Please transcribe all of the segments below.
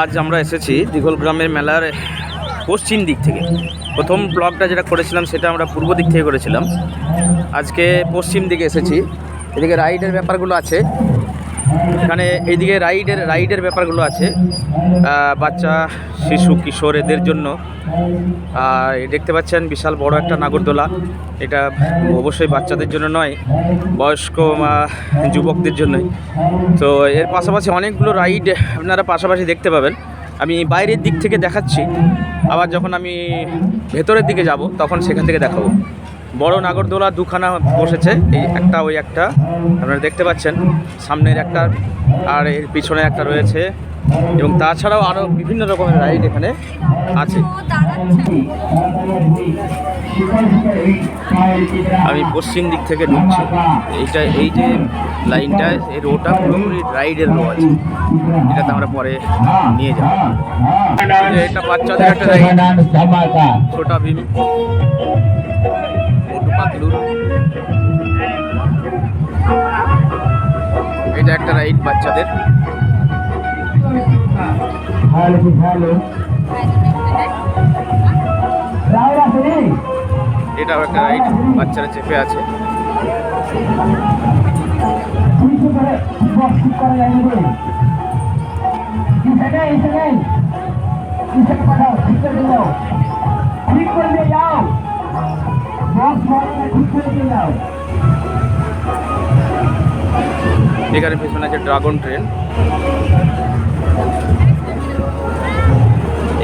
আজ আমরা এসেছি দিঘলগ্রামের মেলার পশ্চিম দিক থেকে। প্রথম ব্লগটা যেটা করেছিলাম সেটা আমরা পূর্ব দিক থেকে করেছিলাম। আজকে পশ্চিম দিকে এসেছি। এদিকে রাইডের ব্যাপারগুলো আছে, এখানে এইদিকে রাইডের ব্যাপারগুলো আছে বাচ্চা, শিশু, কিশোর এদের জন্য। আর দেখতে পাচ্ছেন বিশাল বড় একটা নাগরদোলা। এটা অবশ্যই বাচ্চাদের জন্য নয়, বয়স্ক যুবকদের জন্যই। তো এর পাশাপাশি অনেকগুলো রাইড আপনারা পাশাপাশি দেখতে পাবেন। আমি বাইরের দিক থেকে দেখাচ্ছি, আবার যখন আমি ভেতরের দিকে যাব তখন সেখান থেকে দেখাবো। বড় নাগরদোলা দুখানা বসেছে, এই একটা ওই একটা আপনারা দেখতে পাচ্ছেন, সামনের একটা আর এর পিছনে একটা রয়েছে, এবং তাছাড়াও আরও বিভিন্ন রকমের রাইড এখানে আছে। আমি পশ্চিম দিক থেকে ঢুকছি। এই যে লাইনটা, এই রোটা পুরোপুরি রাইডের রো আছে, এটাতে আমরা পরে নিয়ে যাব। এটা বাচ্চাদের একটা রাইড, ছোটা ভীম, মোটু পাতলু। এটা একটা রাইড বাচ্চাদের। এটাও একটা রাইড, বাচ্চারা চেপে আছে। এখানে পেছনে আছে ড্রাগন ট্রেন,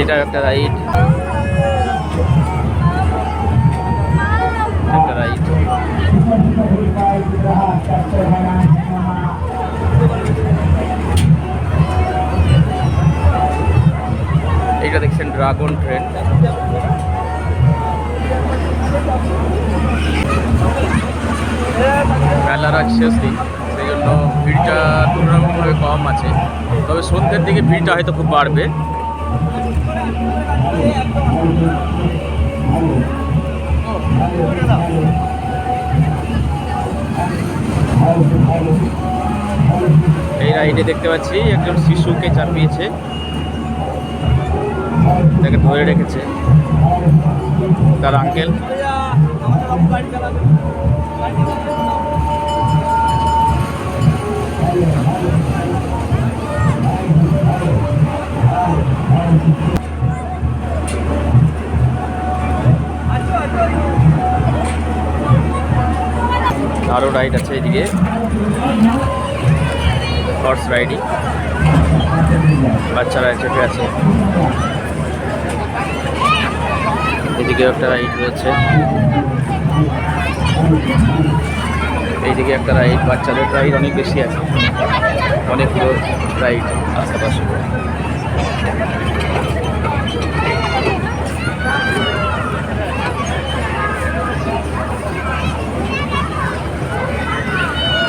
এটা একটা রাইড। এইটা দেখছেন ড্রাগন ট্রেন। মেলার আজ শেষ দিন, সেই জন্য ভিড়টা তুলনামূলকভাবে কম আছে, তবে সন্ধ্যের দিকে ভিড়টা হয়তো খুব বাড়বে। এই রাইডে দেখতে পাচ্ছি একজন শিশুকে চাপিয়েছে, তাকে ধরে রেখেছে তার আঙ্কেল। আরও রাইড আছে এদিকে, হর্স রাইডিং, বাচ্চারা চেপে আছে। এদিকে একটা রাইড রয়েছে, এইদিকে একটা রাইড, বাচ্চাদের রাইড অনেক বেশি আছে, অনেকগুলো রাইড আশেপাশে।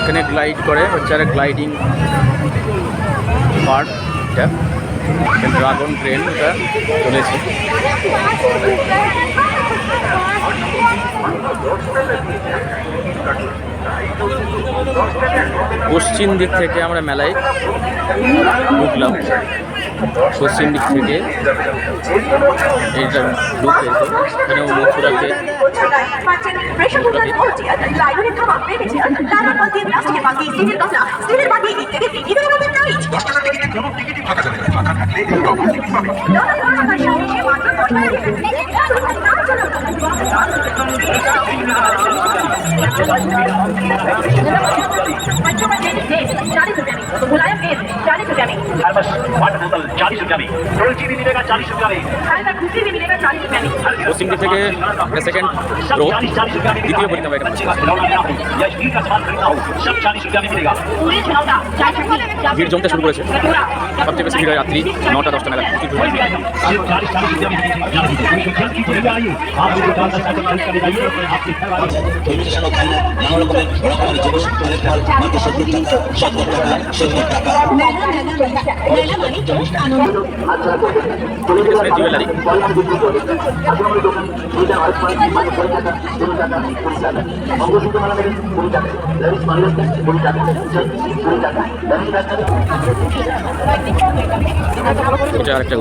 এখানে গ্লাইড করে বাচ্চারা, গ্লাইডিং পার্ট। এটা ড্রাগন ট্রেন, এটা চলেছে। পশ্চিম দিক থেকে আমরা মেলায় ঢুকলাম, পশ্চিম দিক থেকে এইটা ঢুকে এখানেও মথুরাকে पश्चिम दिख থেকে सेकंड रो द्वितीय परिणाम ভিড় জমতে শুরু করেছে। সবচেয়ে বেশি ভিড় হয় রাত্রি 9টা 10টা নাগাদ। নানা রকমের জিনিস তৈরির পর মাকে 70 টাকা 70 টাকা 70 টাকা জুয়েলারি এটা আরেকটা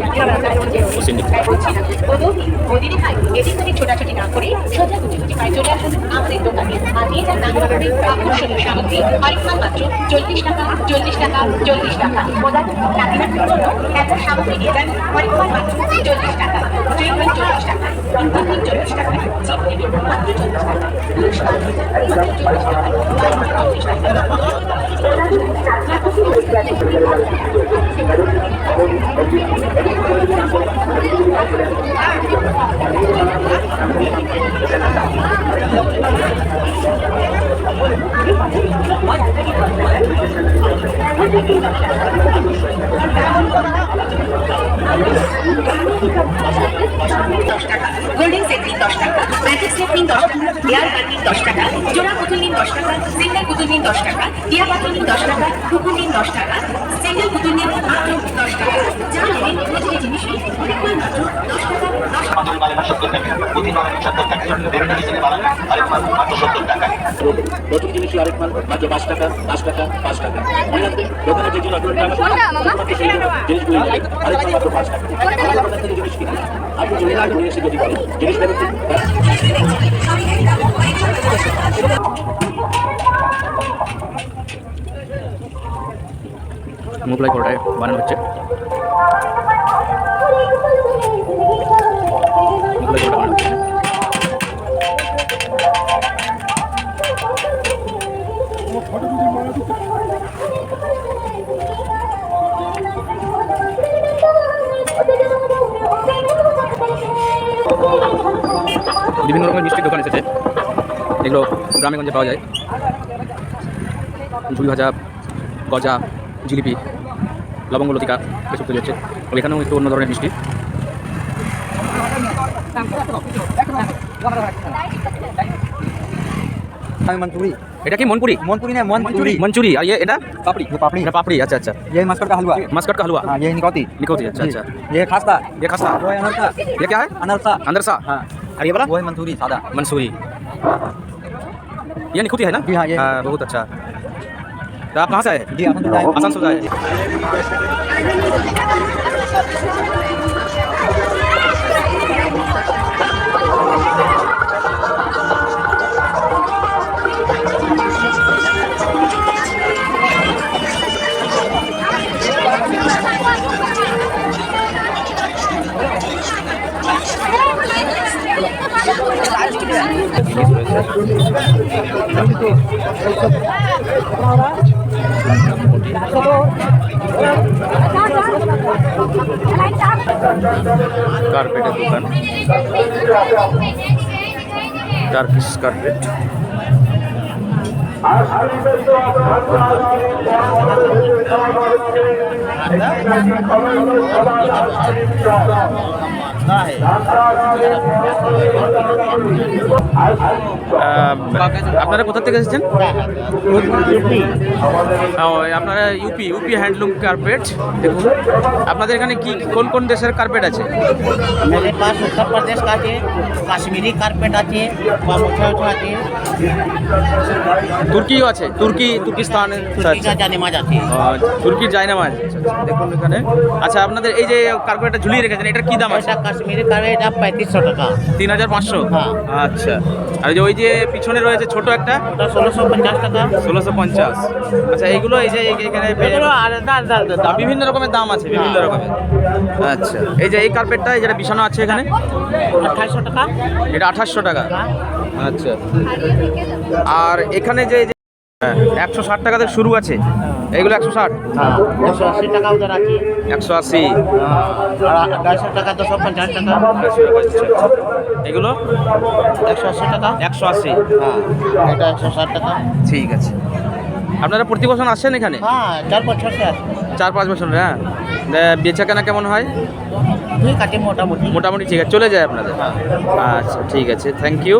ছোটাছুটি না করে সোজা গুটি গুটি পায়ে চলে আসুন আমাদের দোকানে আর নিয়ে যান নাগরিক আকর্ষণীয় সামগ্রী আরেকবার মাত্র 40 টাকা 40 টাকা 40 টাকা প্রদান নাগরিকের জন্য একটা সামগ্রী নিয়ে যান আরেকবার মাত্র 40 টাকা ট্রিটমেন্ট 40 টাকা ইন্টারনেট 40 টাকা জিপ মাত্র 40 টাকা গোল্ডেন সেট নিন 10 টাকা ম্যাজিক সেট নিন 10 টাকা এয়ার গান নিন 10 টাকা জোড়া পুতুল নিন 10 টাকা সিঙ্গেল পুতুল নিন 10 টাকা টিয়া পাতুল নিন 10 টাকা কুকুর নিন 10 টাকা সিঙ্গেল পুতুল নিন মাত্র 10 টাকা যা নেবেন প্রতিটি জিনিসই অনেকবার মাত্র 10 টাকা 10 টাকা প্রতি 70 টাকা বিভিন্ন ডিজাইনে বানানো আরেক মাল মাত্র 70 টাকা নতুন জিনিস আরেক মাল মাত্র 5 টাকা 5 টাকা 5 টাকা মনে রাখবেন দোকানে যে জিনিসগুলো জিনিসগুলো আরেক মাত্র 5 টাকা দোকান থেকে জিনিস কিনে আপনি যদি আগে নিয়ে এসে যদি বলেন জিনিস নেবেন মোগলাই পরোটায় বানানো হচ্ছে মোগলাই পরোটা বানানো হচ্ছে বিভিন্ন রকমের মিষ্টির দোকান এসেছে এগুলো গ্রামে গঞ্জে পাওয়া যায় ঝুড়ি ভাজা গজা জিলিপি লবঙ্গ লতিকা এসব তৈরি হচ্ছে এখানেও একটু অন্য ধরনের মিষ্টি मंचूरी এটা কি মনপুরি मंचूरी नहीं मंचूरी मंचूरी और ये এটা पापड़ी ये पापड़ी এটা পাপড়ি अच्छा अच्छा ये मस्कट का हलवा मस्कट का हलवा हाँ ये निकौती निकोती अच्छा अच्छा ये खास्ता ये खस्ता वो है अनरसा ये क्या है अनरसा अंदरसा हाँ और ये वाला वो है मंचूरी सादा मंसूरी ये निकोती है ना जी हाँ, ये हाँ बहुत अच्छा तो आप कहाँ से आए जी आसान तो आसान से आए কার্পেটের দোকান টার্কিশ কার্পেট আপনারা কোথা থেকে এসেছেন আপনারা ইউপি হ্যান্ডলুম কার্পেট দেখুন আপনাদের এখানে কি কোন কোন দেশের কার্পেট আছে मेरे पास उत्तर प्रदेश का है काश्मीरी कारपेट আছে বা মোটা আছে তুর্কিও আছে তুর্কিস্তান তুর্কিকা জানেমাজ আছে তুর্কির জায়নামাজ দেখুন এখানে আচ্ছা আপনাদের এই যে কার্পেটটা ঝুলিয়ে রেখেছেন এটার কি দাম আছে এটা কাশ্মীরি কার্পেট 3500 টাকা 3500 হ্যাঁ। আচ্ছা আর যে ওই যে পিছনে রয়েছে ছোট একটা ওটা 1650 টাকা 1650 আচ্ছা এইগুলো এই যে এখানে এগুলো আলাদা আলাদা দাম বিভিন্ন রকমের দাম আছে বিভিন্ন রকমের আচ্ছা এই যে এই কার্পেটটা যেটা বিছানো আছে এখানে 2800 টাকা এটা 2800 টাকা হ্যাঁ। আচ্ছা আর এখানে যে 160 টাকা থেকে শুরু আছে এগুলো 160 হ্যাঁ 180 টাকা উধার আছে 180 আর 250 টাকা 250 টাকা এগুলো 180 টাকা 180 হ্যাঁ এটা 160 টাকা ঠিক আছে আপনারা প্রতি বছর আসেন এখানে হ্যাঁ 4 বছর से আছে 4-5 বছর হ্যাঁ বেচাকেনা কেমন হয়? দুই কাটে মোটামুটি। মোটামুটি ঠিক আছে, চলে যায় আপনাদের? আচ্ছা ঠিক আছে, থ্যাংক ইউ।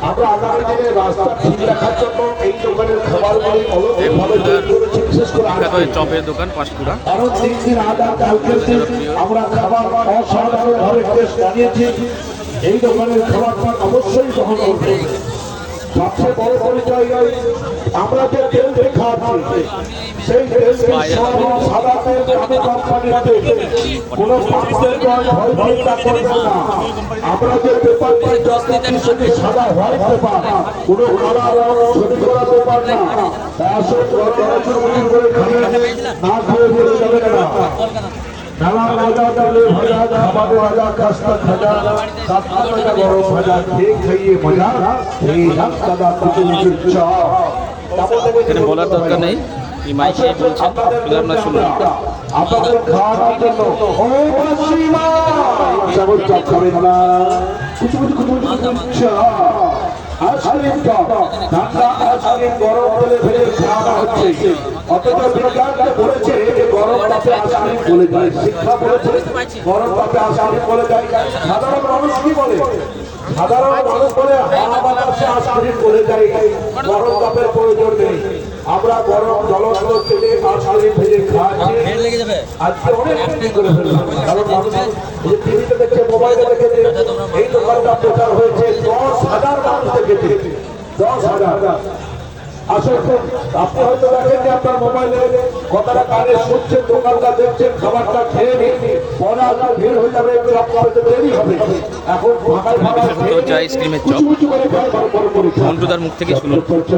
আমরা আগামী দিনে রাস্তা ঠিক রাখার জন্য এই দোকানের খাবারগুলি অলৌকিকভাবে তৈরি করেছি, বিশেষ করে আজকে। চপের দোকান পাঁশকুড়া। কারণ দিন দিন কালকের দিন আমরা খাবার অসাধারণভাবে টেস্ট বানিয়েছি। এই দোকানের খাবারটা অবশ্যই গ্রহণ করতে হবে। সবচেয়ে বড় পরিচয় আমরা যে তেল খাওয়াচ্ছি সেই তেলকে সাদা তেল দামি কোম্পানির তেল, কোনো পাম্পের ভয় করবে না। আমরা যে পেপারটি যত্ন সেটি সাদা হোয়াইট পেপার, কোনো কালা রং ছবি করা পেপার না। আসল চরচুরমুচুর করে খাবেন, না খেয়ে বেরিয়ে যাবেন না। নানা ভাজা, ডালে ভাজা, খাবারে ভাজা, কাস্তা ভাজা, কাস্তা ভাজা, গরম ভাজা, খেয়ে খাইয়ে মজা, এই রাস্তাটা কুচুমুচুর চা। এখানে বলার দরকার নেই, এই মাইকে বলছেন, শুধু আপনারা শুনুন। আপনাদের খাওয়ানোর জন্য যেমন চা খাবেন না, কুচুমুচু কুচুমুচু চা, আইসক্রিম কাপ, ঠান্ডা আইসক্রিম গরম তেলে ভেজে খাওয়ানো হচ্ছে। অথচ বিজ্ঞানকে বলেছে যে গরম তাপে আইসক্রিম গলে যায়, শিক্ষা বলেছে গরম তাপে আইসক্রিম গলে যায়। সাধারণ মানুষ কি বলে? সাধারণ মানুষ বলে হাওয়া বাতাসে আইসক্রিম গলে যায়, গরম তাপের প্রয়োজন নেই। আমরা গরম জ্বলন্ত তেলে আইসক্রিম ভেজে খাচ্ছি। আজকে অনেক বিক্রি করে ফেললাম, কারণ মানুষ এই টিভিতে দেখছে, মোবাইলে দেখেছে, এই দোকানটা প্রচার হয়েছে, 10,000 মানুষ দেখেছে, 10,000। আসলে আপনি হয়তো দেখেন আপনার মোবাইলে কথাটা কানে শুনছেন, দোকানটা দেখছেন, খাবারটা খেয়ে নিন, পরে আপনার ভিড় হয়ে যাবে, একটু আপনার হয়তো দেরি হবে। এখন ফাঁকায় ফাঁকায় হচ্ছে আইসক্রিমের চপ। কুচু করে মন্টুদার মুখ থেকে শুনুন। কুচু